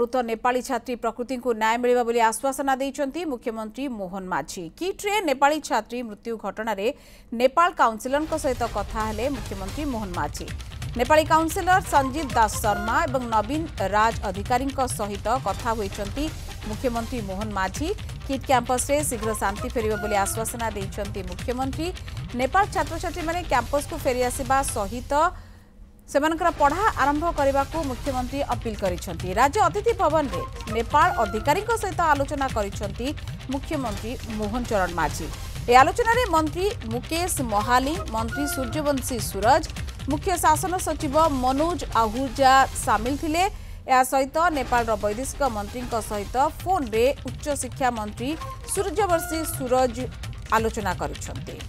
मृत नेपाली छात्री प्रकृति को न्याय मिलिबा बोली आश्वासना देइचंती मुख्यमंत्री मोहन माझी। किट्रे नेपाली छात्री मृत्यु घटना रे नेपाल काउंसिलर सहित कथा हेले मुख्यमंत्री मोहन माझी। नेपाली काउंसिलर संजीव दास शर्मा और नवीन राज अधिकारी सहित कथा होइचंती मुख्यमंत्री मोहन माझी। किट कैंपस रे शीघ्र शांति फेरिबा बोली आश्वासना देइचंती मुख्यमंत्री। नेपाल छात्र छात्री माने कैंपस को फेरी आसीबा सहित सेमानकर पढ़ा आरंभ करने को मुख्यमंत्री अपील करिसेंती। राज्य अतिथि भवन में नेपाल अधिकारी सहित आलोचना करिसेंती मुख्यमंत्री मोहन चरण माझी। ए आलोचना रे मंत्री मुकेश महाली, मंत्री सूर्यवंशी सूरज, मुख्य शासन सचिव मनोज आहूजा सामिल थिले। या सहित नेपाल वैदेशिक मंत्री सहित फोन रे उच्च शिक्षा मंत्री सूर्यवंशी सूरज आलोचना करिसेंती।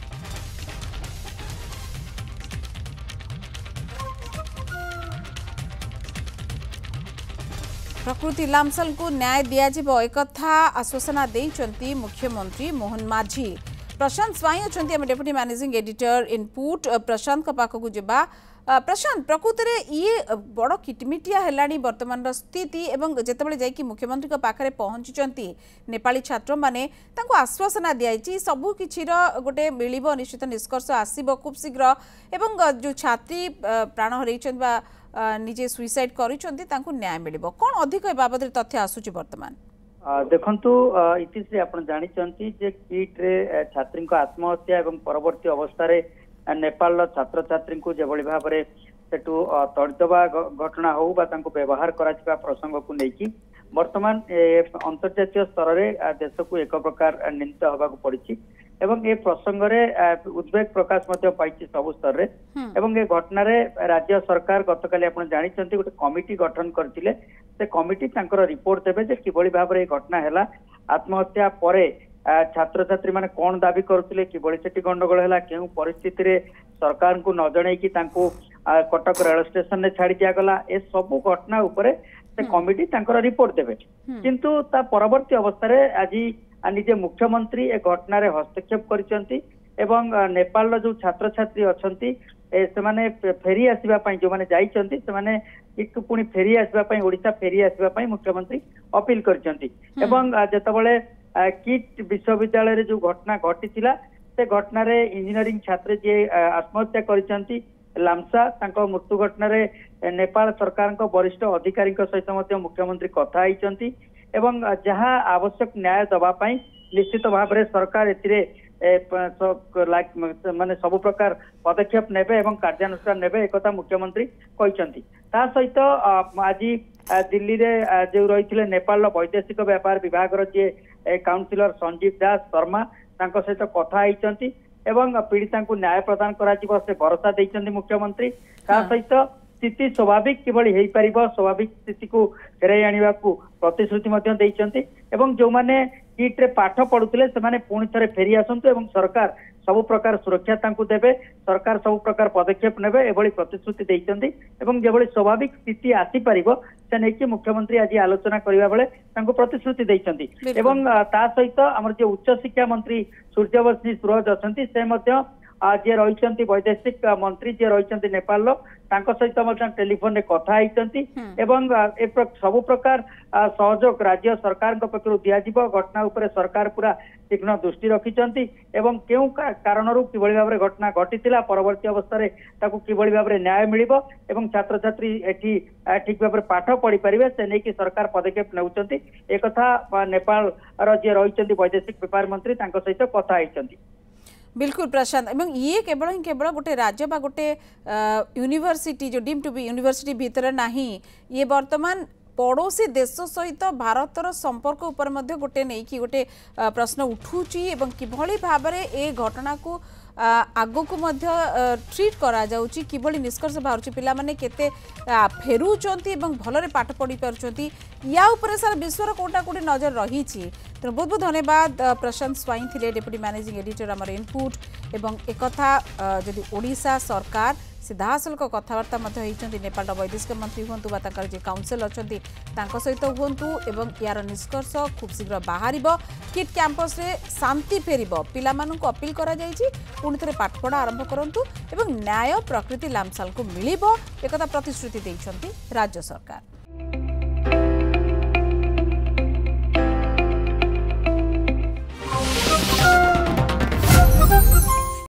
प्रकृति लामसाल को न्याय दियाजिबो एकथा आश्वासना देइचंती मुख्यमंत्री मोहन माझी। प्रशांत स्वाई अछंती हम डेप्यूटी मैनेजिंग एडिटर इनपुट प्रशांत का पाखकु जेबा। प्रशांत प्रकृत रे ये बड़ किटमिटिया हेलानी वर्तमान स्थिति एवं जेतेबेले जाय कि मुख्यमंत्री का पाखरे पहुंचीचंती नेपाली छात्र माने तांको आश्वासना दियाइची सबु किछिर गोटे मिलिबो निश्चित निष्कर्ष आसीबो खूब शीघ्र एवं जो छात्री प्राण हरैछन बा निजे सुइसाइड करिसंती तांको न्याय मिलिबो कोन अधिक ए बाबद तथ्य आसुची वर्तमान देखंतु इतिश्री आपण जानिचंती जे किट रे छात्री को आत्महत्या एवं परवर्ती अवस्था रे नेपाल छात्र छात्री को जेभली भाव में सेठू तड़िदबा घटना हो बा तांको व्यवहार करा प्रसंग को लेकिन वर्तमान अंतर्जातीय स्तर में देश को एक प्रकार निंदित होगा पड़ी एवं ए प्रसंग रे उद्वेग प्रकाश पाई सबु स्तर रे एवं ए घटना रे राज्य सरकार गतकाली आपण जानिचंती गोटे कमिटी गठन करथिले। से कमिटी तांकर रिपोर्ट देबे जे किबळी भाव रे घटना हैला आत्महत्या परे छात्र छात्री माने कौन दाबी करथिले किबळी सेठी गंडगोल हैला केउ परिस्थिति रे सरकार को न जणै कि तांको कटक रेल स्टेशन ने छाड़ी दिया गला ए सबु घटना उपरे से कमिटी तांकर रिपोर्ट देबे। किंतु ता परवर्ती अवस्था रे आजि निजे मुख्यमंत्री ए घटना रे हस्तक्षेप करिसंती एवं नेपाल जो छात्र छात्री अछंती से माने फेरी आसीबा पई जो माने जाइचंती से माने एक पुणी फेरी आसीबा पई ओडिसा फेरी आसीबा पई मुख्यमंत्री अपील करिसंती एवं जेतबळे किट विश्वविद्यालय रे जो घटना घटिथिला से घटना रे इंजीनियरिंग छात्र जे आत्महत्या करिसंती लामसा तांको मृत्यु घटना रे नेपाल सरकार को वरिष्ठ अधिकारी सहित मध्य मुख्यमंत्री कथा आइचंती एवं जहाँ आवश्यक न्याय दबा पई निश्चित भाव में सरकार एतिरे माने सब प्रकार पदक्षेप नेबे एवं कार्यानुष्ठान नेबे एक मुख्यमंत्री कहिसंती। ता सहित आज दिल्ली रे जो रही नेपाल वैदेशिक व्यापार विभाग जे काउंसिलर संजीव दास शर्मा तांको सहित कथा आइचंती एवं पीड़िता को न्याय प्रदान करा जिवो से भरोसा देइचंती मुख्यमंत्री। ता सहित स्थिति स्वाभाविक किभଳି हेई परिबो स्वाभाविक स्थिति को फेराई आनिबा को प्रतिश्रुति मध्य देइचंती एवं जो माने किट रे पाठ पढुतिले से माने पुणी थरे फेरी आसंतु एवं सरकार सब प्रकार सुरक्षा तांको देबे सरकार सब प्रकार पदक्षेप नेबे एभଳି प्रतिश्रुति देइचंती एवं जेभଳି स्वाभाविक स्थिति आसी परिबो से नेकी मुख्यमंत्री आज आलोचना करिवा बेले तांको प्रतिश्रुति देइचंती एवं ता सहित हमर जे उच्च शिक्षा मंत्री सूर्यवंशी सूरज अछंती से मध्य जे रही वैदेशिक मंत्री जे रही नेपाल सहित टेलीफोन रे कथा आइचंती एवं सब प्रकार सहयोग राज्य सरकार पक्षरु दियाजिबो घटना उपरे सरकार पूरा तीक्ष्ण दृष्टि रखिचंती एवं केउ कारणरू किभଳି भाबरे घटना घटितिला परवर्ती अवस्था रे ताकू किभଳି भाबरे न्याय मिलिबो एवं छात्र छात्री एठी ठीक भाबरे पाठ पढ़ी परिबे से नै कि सरकार पदक्षेप नेउचंती एकथा नेपाल रो जे रही वैदेशिक व्यापार मंत्री तांको सहित कथा आइचंती। बिल्कुल प्रशांत एवं ये केवल गोटे राज्य बा गोटे यूनिवर्सिटी जो डीम टू बी यूनिवर्सिटी भीतर नाही ये वर्तमान पड़ोसी देश सहित भारतर संपर्क उपर मध्य गोटे नहीं कि गोटे प्रश्न उठुची एवं किभଳି भाबरे ए घटना को आगो को मध्य ट्रीट करा जाउची किभଳି निष्कर्ष बाहरची पिला माने केते फेरुचंती एवं भलरे पाठ पढ़ी पारुचंती या ऊपर सारा विश्वर कोटा कोटी नजर रही तो बहुत बहुत धन्यवाद प्रशांत स्वाई थिले डेप्यूटी मैनेजिंग एडिटर आमर इनपुट एवं एकथा जदि ओडिशा सरकार सीधासलख कथबार्ता नेपाल वैदेशिक मंत्री हूँ जे काउंसिल अच्छा सहित हूँ एवं यार निष्कर्ष खूब शीघ्र बाहर किट कैंपस रे शांति फेर पिला अपील करा पुणी थे पाठपढ़ा आरंभ करूँ एवं न्याय प्रकृति लामसाल को मिल एक प्रतिश्रुति राज्य सरकार।